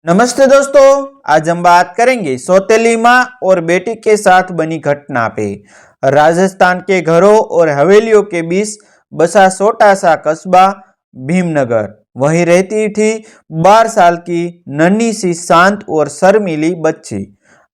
नमस्ते दोस्तों, आज हम बात करेंगे सौतेली माँ और बेटी के साथ बनी घटना पे। राजस्थान के घरों और हवेलियों के बीच बसा छोटा सा कस्बा भीमनगर। वहीं रहती थी 12 साल की नन्ही सी शांत और शर्मीली बच्ची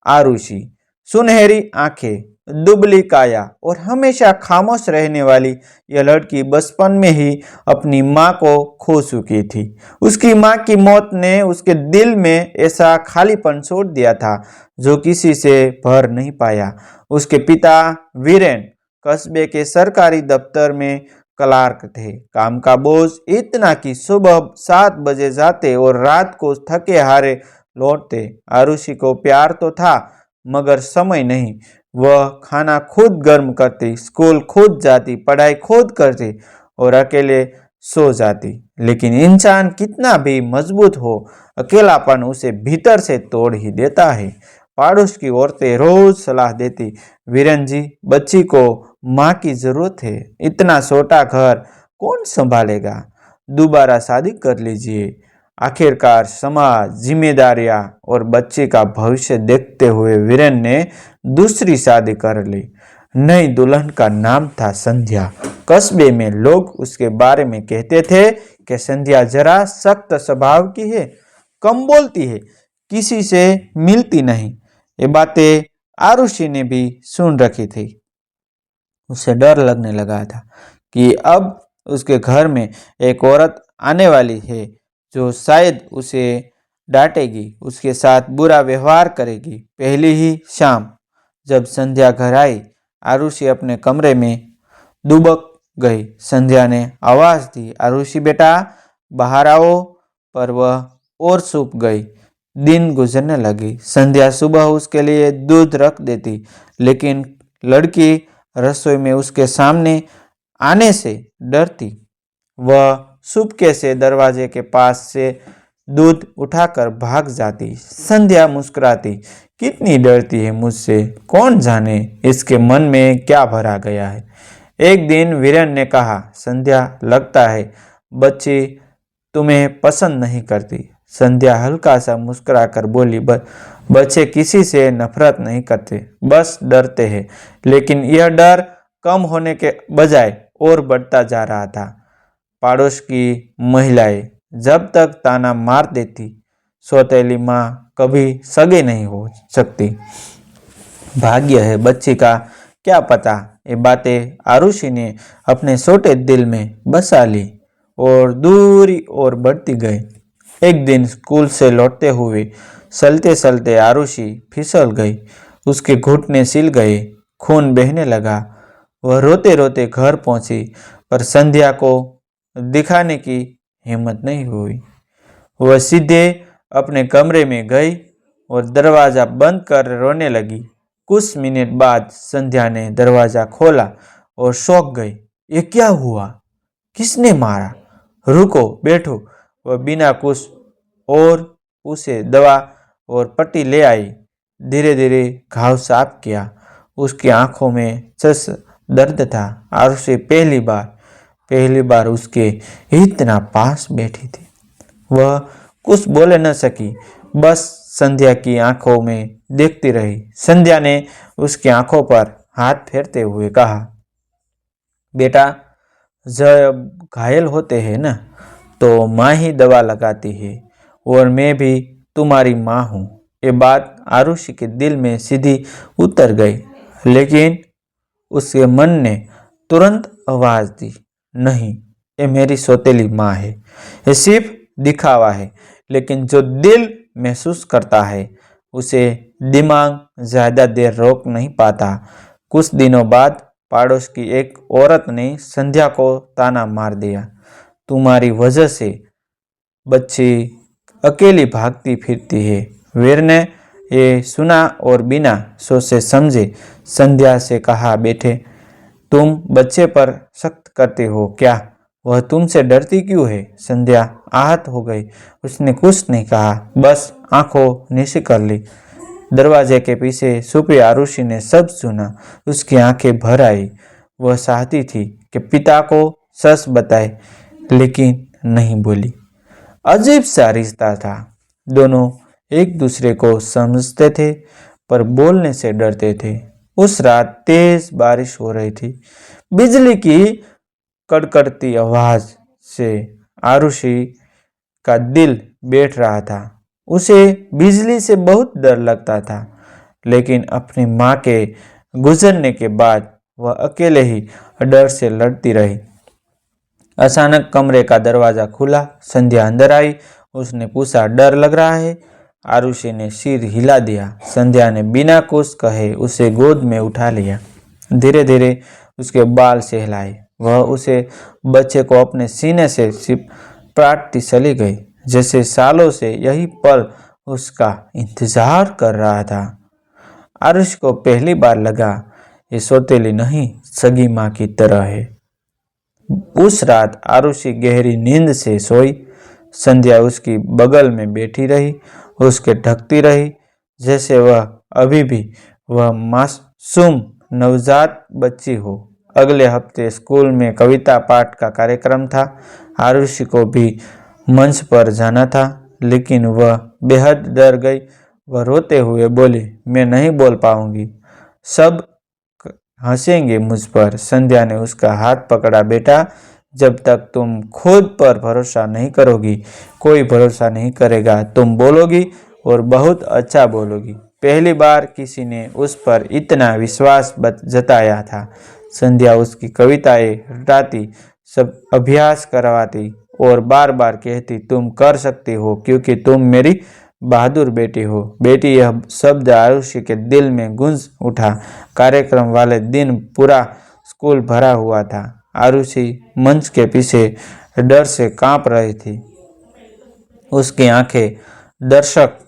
आरुषि। सुनहरी आंखें, दुबली काया और हमेशा खामोश रहने वाली यह लड़की बचपन में ही अपनी माँ को खो चुकी थी। उसकी माँ की मौत ने उसके दिल में ऐसा खालीपन छोड़ दिया था जो किसी से भर नहीं पाया। उसके पिता वीरेन कस्बे के सरकारी दफ्तर में क्लार्क थे। काम का बोझ इतना कि सुबह 7 बजे जाते और रात को थके हारे लौटते। आरुषि को प्यार तो था मगर समय नहीं। वह खाना खुद गर्म करती, स्कूल खुद जाती, पढ़ाई खुद करती और अकेले सो जाती। लेकिन इंसान कितना भी मजबूत हो, अकेलापन उसे भीतर से तोड़ ही देता है। पड़ोस की औरतें रोज सलाह देती, वीरेन जी, बच्ची को माँ की जरूरत है, इतना छोटा घर कौन संभालेगा, दोबारा शादी कर लीजिए। आखिरकार समाज, जिम्मेदारियां और बच्चे का भविष्य देखते हुए वीरेन ने दूसरी शादी कर ली। नई दुल्हन का नाम था संध्या। कस्बे में लोग उसके बारे में कहते थे कि संध्या जरा सख्त स्वभाव की है, कम बोलती है, किसी से मिलती नहीं। ये बातें आरुषि ने भी सुन रखी थी। उसे डर लगने लगा था कि अब उसके घर में एक औरत आने वाली है जो शायद उसे डांटेगी, उसके साथ बुरा व्यवहार करेगी। पहली ही शाम जब संध्या घर आई, आरुषि अपने कमरे में दुबक गई। संध्या ने आवाज दी, आरुषि बेटा बाहर आओ, पर वह और सूख गई। दिन गुजरने लगी। संध्या सुबह उसके लिए दूध रख देती, लेकिन लड़की रसोई में उसके सामने आने से डरती। वह चुपके से दरवाजे के पास से दूध उठाकर भाग जाती। संध्या मुस्कुराती, कितनी डरती है मुझसे, कौन जाने इसके मन में क्या भरा गया है। एक दिन वीरेन ने कहा, संध्या लगता है बच्ची तुम्हें पसंद नहीं करती। संध्या हल्का सा मुस्कुराकर बोली, बच्चे किसी से नफरत नहीं करते, बस डरते हैं। लेकिन यह डर कम होने के बजाय और बढ़ता जा रहा था। पड़ोस की महिलाएं जब तक ताना मार देती, सौतेली माँ कभी सगे नहीं हो सकती। भाग्य है बच्ची का, क्या पता। ये बातें आरुषि ने अपने छोटे दिल में बसा ली और दूरी और बढ़ती गई। एक दिन स्कूल से लौटते हुए चलते चलते आरुषि फिसल गई। उसके घुटने सिल गए, खून बहने लगा। वह रोते रोते घर पहुंची, पर संध्या को दिखाने की हिम्मत नहीं हुई। वह सीधे अपने कमरे में गई और दरवाजा बंद कर रोने लगी। कुछ मिनट बाद संध्या ने दरवाजा खोला और चौंक गई। ये क्या हुआ? किसने मारा? रुको, बैठो। वह बिना कुछ और उसे दवा और पट्टी ले आई। धीरे धीरे घाव साफ किया। उसकी आंखों में सस दर्द था। आरुषि पहली बार उसके इतना पास बैठी थी। वह कुछ बोले न सकी, बस संध्या की आंखों में देखती रही। संध्या ने उसकी आंखों पर हाथ फेरते हुए कहा, बेटा जब घायल होते हैं ना, तो माँ ही दवा लगाती है, और मैं भी तुम्हारी माँ हूँ। ये बात आरुषि के दिल में सीधी उतर गई, लेकिन उसके मन ने तुरंत आवाज दी, नहीं, ये मेरी सौतेली माँ है। ये सिर्फ दिखावा है, लेकिन जो दिल महसूस करता है उसे दिमाग ज्यादा देर रोक नहीं पाता। कुछ दिनों बाद पड़ोस की एक औरत ने संध्या को ताना मार दिया, तुम्हारी वजह से बच्ची अकेली भागती फिरती है। वीर ने ये सुना और बिना सोचे समझे संध्या से कहा, बेटे तुम बच्चे पर सख्त करते हो क्या? वह तुमसे डरती क्यों है? संध्या आहत हो गई। उसने कुछ नहीं कहा, बस आंखों नीचे कर ली। दरवाजे के पीछे छुपी आरुषि ने सब सुना। उसकी आंखें भर आई। वह चाहती थी कि पिता को सच बताए, लेकिन नहीं बोली। अजीब सा रिश्ता था। दोनों एक दूसरे को समझते थे पर बोलने से डरते थे। उस रात तेज बारिश हो रही थी। बिजली की कड़कड़ती आवाज से आरुषि का दिल बैठ रहा था। उसे बिजली से बहुत डर लगता था, लेकिन अपनी माँ के गुजरने के बाद वह अकेले ही डर से लड़ती रही। अचानक कमरे का दरवाजा खुला। संध्या अंदर आई। उसने पूछा, डर लग रहा है? आरुषि ने सिर हिला दिया। संध्या ने बिना कुछ कहे उसे गोद में उठा लिया। धीरे धीरे उसके बाल सहलाए। वह उसे बच्चे को अपने सीने से चिपटाती चली गई, जैसे सालों से यही पल उसका इंतजार कर रहा था। आरुषि को पहली बार लगा ये सौतेली नहीं, सगी माँ की तरह है। उस रात आरुषि गहरी नींद से सोई। संध्या उसकी बगल में बैठी रही, उसके ढकती रही, जैसे वह अभी भी वह मासूम नवजात बच्ची हो। अगले हफ्ते स्कूल में कविता पाठ का कार्यक्रम था। आरुषि को भी मंच पर जाना था, लेकिन वह बेहद डर गई। वह रोते हुए बोली, मैं नहीं बोल पाऊंगी, सब हंसेंगे मुझ पर। संध्या ने उसका हाथ पकड़ा, बेटा, जब तक तुम खुद पर भरोसा नहीं करोगी, कोई भरोसा नहीं करेगा। तुम बोलोगी और बहुत अच्छा बोलोगी। पहली बार किसी ने उस पर इतना विश्वास जताया था। संध्या उसकी कविताएं रटाती, सब अभ्यास करवाती और बार बार कहती, तुम कर सकती हो क्योंकि तुम मेरी बहादुर बेटी हो। बेटी, यह शब्द आरुषि के दिल में गूंज उठा। कार्यक्रम वाले दिन पूरा स्कूल भरा हुआ था। आरुषि मंच के पीछे डर से कांप रही थी। उसकी आंखें दर्शक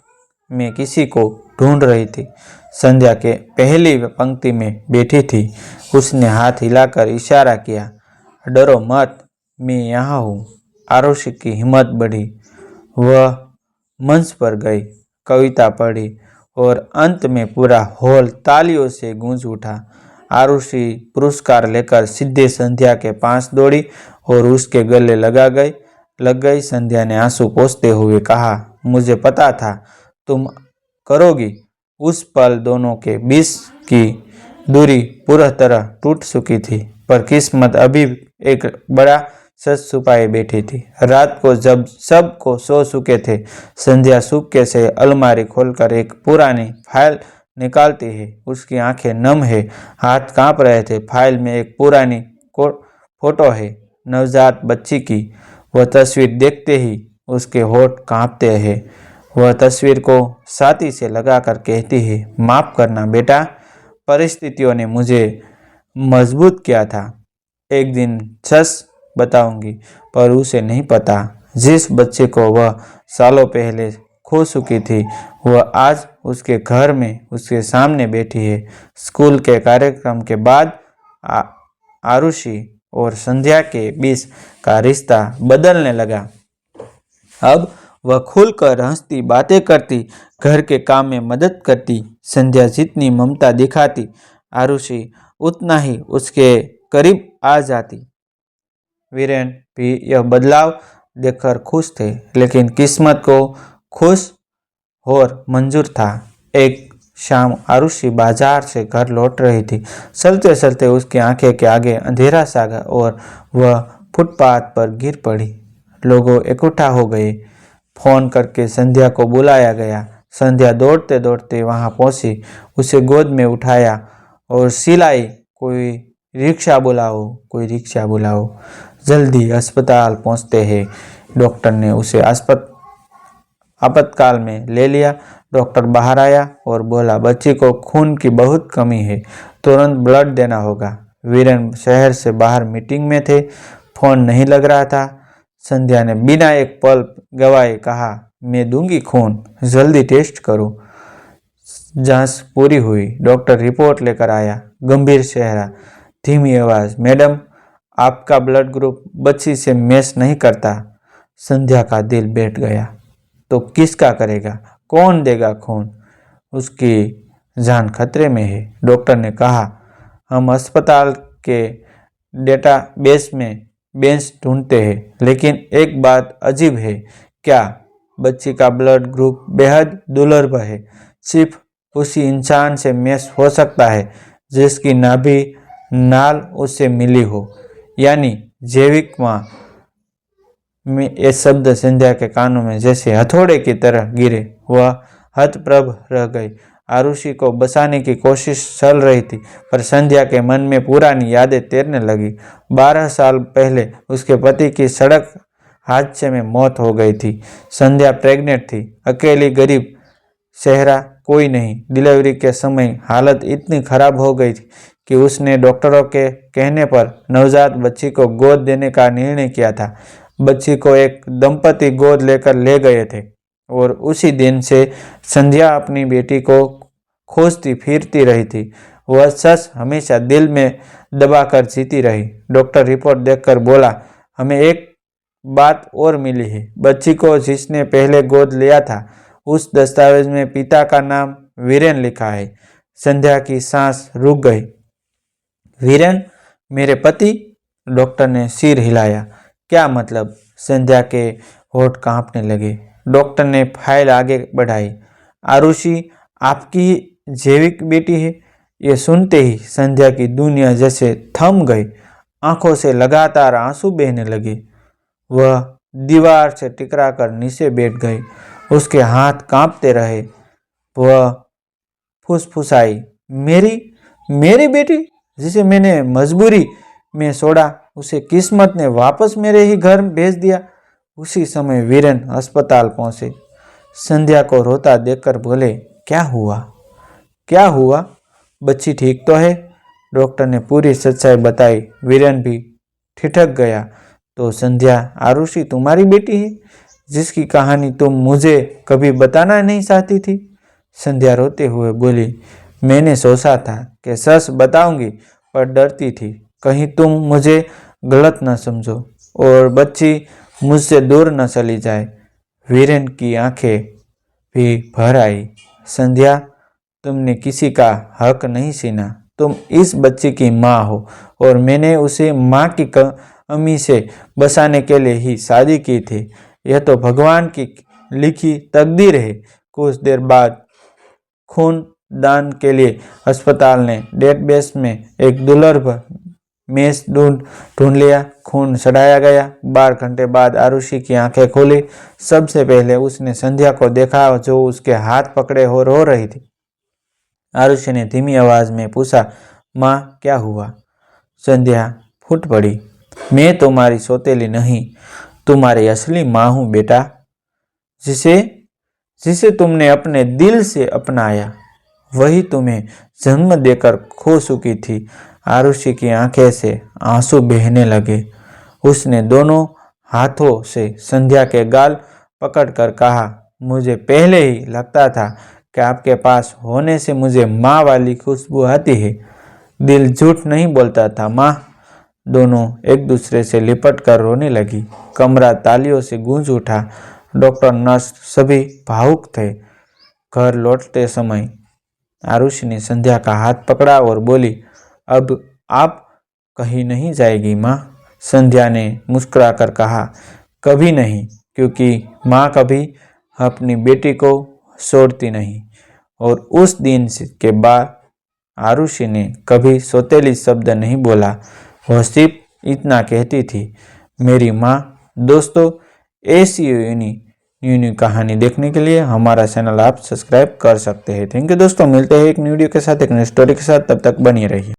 में किसी को ढूंढ रही थी। संध्या के पहली पंक्ति में बैठी थी। उसने हाथ हिलाकर इशारा किया, डरो मत, मैं यहाँ हूँ। आरुषि की हिम्मत बढ़ी। वह मंच पर गई, कविता पढ़ी और अंत में पूरा हॉल तालियों से गूंज उठा। आरुषि पुरस्कार लेकर सीधे संध्या के पास दौड़ी और उसके गले लग गई। संध्या ने आंसू पोंछते हुए कहा, मुझे पता था तुम करोगी। उस पल दोनों के बीच की दूरी पूरी तरह टूट चुकी थी, पर किस्मत अभी एक बड़ा सच छुपाए बैठी थी। रात को जब सब को सो चुके थे, संध्या चुपके से अलमारी खोलकर एक पुरानी फाइल निकालती है। उसकी आंखें नम है, हाथ कांप रहे थे। फाइल में एक पुरानी फोटो है, नवजात बच्ची की। वह तस्वीर देखते ही उसके होठ कांपते हैं। वह तस्वीर को छाती से लगाकर कहती है, माफ करना बेटा, परिस्थितियों ने मुझे मजबूत किया था। एक दिन सच बताऊंगी, पर उसे नहीं पता जिस बच्चे को वह सालों पहले खो चुकी थी, वह आज उसके घर में उसके सामने बैठी है। स्कूल के कार्यक्रम के बाद आरुषि और संध्या के बीच का रिश्ता बदलने लगा। अब वह खुलकर हंसती, बातें करती, घर के काम में मदद करती। संध्या जितनी ममता दिखाती, आरुषि उतना ही उसके करीब आ जाती। वीरेन भी यह बदलाव देखकर खुश थे, लेकिन किस्मत को खुश और मंजूर था। एक शाम आरुषि बाजार से घर लौट रही थी। चलते चलते उसकी आंखें के आगे अंधेरा सा गया और वह फुटपाथ पर गिर पड़ी। लोग इकट्ठा हो गए। फोन करके संध्या को बुलाया गया। संध्या दौड़ते दौड़ते वहां पहुंची, उसे गोद में उठाया और चिल्लाई, कोई रिक्शा बुलाओ, कोई रिक्शा बुलाओ, जल्दी अस्पताल पहुंचते हैं। डॉक्टर ने उसे आपातकाल में ले लिया। डॉक्टर बाहर आया और बोला, बच्ची को खून की बहुत कमी है, तुरंत ब्लड देना होगा। वीरेन शहर से बाहर मीटिंग में थे, फोन नहीं लग रहा था। संध्या ने बिना एक पल गवाए कहा, मैं दूंगी खून, जल्दी टेस्ट करो। जांच पूरी हुई। डॉक्टर रिपोर्ट लेकर आया। गंभीर चेहरा, धीमी आवाज, मैडम आपका ब्लड ग्रुप बच्ची से मैच नहीं करता। संध्या का दिल बैठ गया। तो किसका करेगा? कौन देगा खून? उसकी जान खतरे में है। डॉक्टर ने कहा, हम अस्पताल के डेटाबेस में बेंच ढूंढते हैं, लेकिन एक बात अजीब है। क्या? बच्ची का ब्लड ग्रुप बेहद दुर्लभ है। सिर्फ उसी इंसान से मैच हो सकता है जिसकी नाभि नाल उससे मिली हो, यानी जैविक माँ। में ये शब्द संध्या के कानों में जैसे हथौड़े की तरह गिरे। वह हतप्रभ रह गई। आरुषि को बचाने की कोशिश चल रही थी, पर संध्या के मन में पुरानी यादें तैरने लगी। 12 साल पहले उसके पति की सड़क हादसे में मौत हो गई थी। संध्या प्रेग्नेंट थी, अकेली, गरीब, चेहरा कोई नहीं। डिलीवरी के समय हालत इतनी खराब हो गई थी कि उसने डॉक्टरों के कहने पर नवजात बच्ची को गोद देने का निर्णय किया था। बच्ची को एक दंपति गोद लेकर ले गए थे और उसी दिन से संध्या अपनी बेटी को खोजती फिरती रही थी। वह सच हमेशा दिल में दबाकर जीती रही। डॉक्टर रिपोर्ट देखकर बोला, हमें एक बात और मिली है। बच्ची को जिसने पहले गोद लिया था उस दस्तावेज में पिता का नाम वीरेन लिखा है। संध्या की सांस रुक गई। वीरेन मेरे पति? डॉक्टर ने सिर हिलाया। क्या मतलब? संध्या के होठ कांपने लगे। डॉक्टर ने फाइल आगे बढ़ाई। आरुषि आपकी जैविक बेटी है। ये सुनते ही संध्या की दुनिया जैसे थम गई। आंखों से लगातार आंसू बहने लगे। वह दीवार से टकराकर नीचे बैठ गई। उसके हाथ कांपते रहे। वह फुसफुसाई, मेरी बेटी जिसे मैंने मजबूरी में छोड़ा, उसे किस्मत ने वापस मेरे ही घर भेज दिया। उसी समय वीरेन अस्पताल पहुंचे। संध्या को रोता देखकर बोले, क्या हुआ? बच्ची ठीक तो है? डॉक्टर ने पूरी सच्चाई बताई। वीरेन भी ठिठक गया। तो संध्या आरुषि तुम्हारी बेटी है, जिसकी कहानी तुम मुझे कभी बताना नहीं चाहती थी? संध्या रोते हुए बोली, मैंने सोचा था कि सच बताऊंगी, पर डरती थी कहीं तुम मुझे गलत न समझो और बच्ची मुझसे दूर न चली जाए। वीरेन की आंखें भी भर आई। संध्या, तुमने किसी का हक नहीं छीना। तुम इस बच्ची की माँ हो और मैंने उसे माँ की कमी से बचाने के लिए ही शादी की थी। यह तो भगवान की लिखी तकदीर है। कुछ देर बाद खून दान के लिए अस्पताल ने डेटाबेस में एक दुर्लभ मैच ढूंढ लिया। खून चढ़ाया गया। 12 घंटे बाद आरुषि की आंखें खुली। सबसे पहले उसने संध्या को देखा, जो उसके हाथ पकड़े हो रो रही थी। आरुषि ने धीमी आवाज में पूछा, माँ क्या हुआ? संध्या फूट पड़ी। मैं तुम्हारी सौतेली नहीं, तुम्हारी असली माँ हूँ बेटा, जिसे तुमने अपने दिल से अपनाया। वही तुम्हें जन्म देकर खो चुकी थी। आरुषि की आंखें से आंसू बहने लगे। उसने दोनों हाथों से संध्या के गाल पकड़कर कहा, मुझे पहले ही लगता था कि आपके पास होने से मुझे माँ वाली खुशबू आती है। दिल झूठ नहीं बोलता था माँ। दोनों एक दूसरे से लिपट कर रोने लगी। कमरा तालियों से गूंज उठा। डॉक्टर, नर्स सभी भावुक थे। घर लौटते समय आरुषि ने संध्या का हाथ पकड़ा और बोली, अब आप कहीं नहीं जाएगी माँ? संध्या ने मुस्कुराकर कहा, कभी नहीं, क्योंकि माँ कभी अपनी बेटी को छोड़ती नहीं। और उस दिन के बाद आरुषि ने कभी सौतेली शब्द नहीं बोला। वह सिर्फ इतना कहती थी, मेरी माँ। दोस्तों, ऐसी न्यू कहानी देखने के लिए हमारा चैनल आप सब्सक्राइब कर सकते हैं। थैंक यू दोस्तों, मिलते हैं एक न्यू वीडियो के साथ, एक न्यू स्टोरी के साथ। तब तक बनी रहिए।